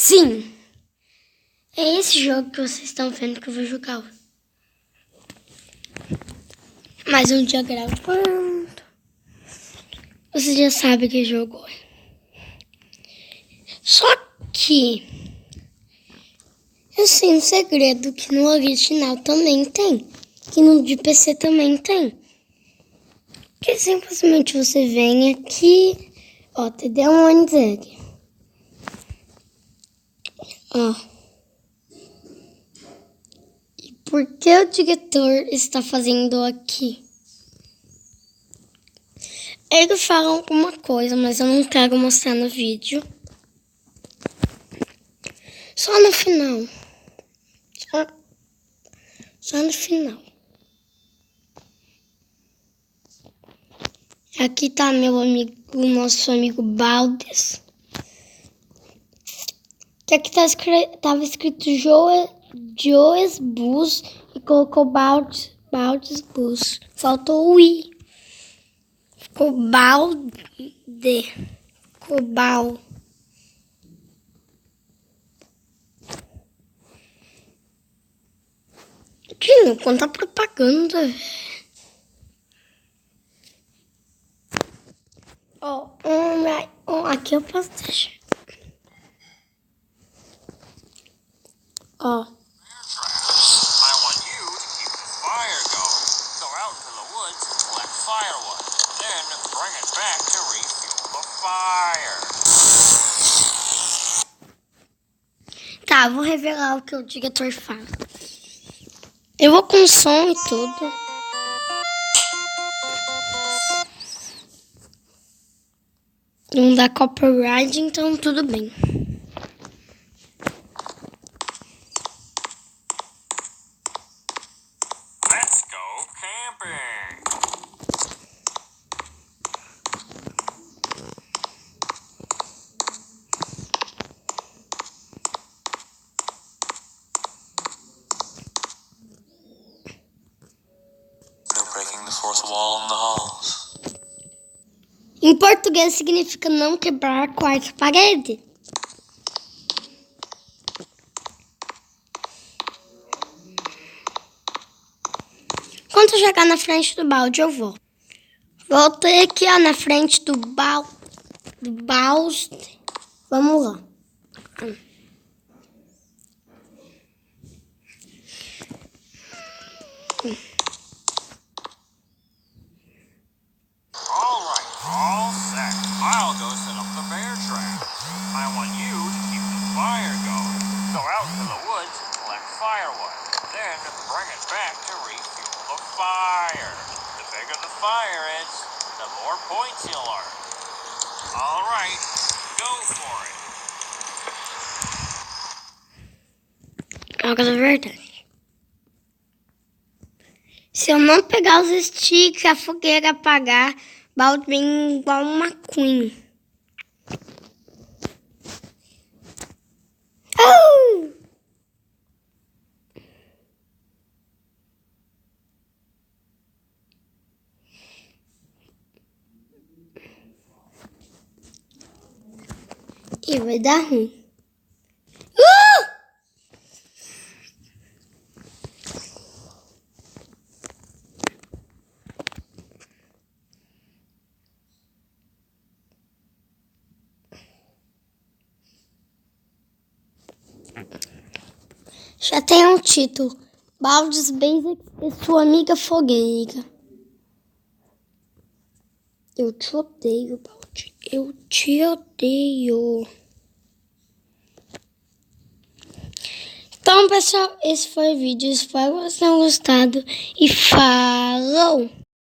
Sim, é esse jogo que vocês estão vendo que eu vou jogar. Mais um dia gravando. Você já sabe que jogo é. Só que eu sei um segredo que no original também tem. Que no de PC também tem. Que simplesmente você vem aqui, ó, TD1 Zeg. Ó. E por que o diretor está fazendo aqui? Ele fala alguma coisa, mas eu não quero mostrar no vídeo. Só no final. Só no final. Aqui tá meu amigo, nosso amigo Baldes. Que aqui tava escrito Joes Bus e colocou Baldes Bus. Faltou o I. Ficou Balde. Ficou Bal. Que não conta propaganda. Aqui eu posso deixar. Ó. Tá, vou revelar o que o diretor fala. Eu vou com som e tudo. Não dá copyright, então tudo bem. Let's go camping. No breaking the fourth wall in the halls. Em português significa não quebrar a quarta parede. Quando eu chegar na frente do balde, eu vou. Voltei aqui, ó, na frente do balde. Vamos lá. All set. I'll go set up the bear trap. I want you to keep the fire going. Go out into the woods and collect firewood. Then bring it back to refuel the fire. The bigger the fire is, the more points you'll earn. All right, go for it. Agora é verdade. Se eu não pegar os sticks, a fogueira apagar, balde vem igual uma queen. E vai dar ruim. Já tem um título. Baldes Basics e sua amiga fogueira. Eu te odeio, Balde. Eu te odeio. Então, pessoal, esse foi o vídeo. Espero que vocês tenham gostado. E falou!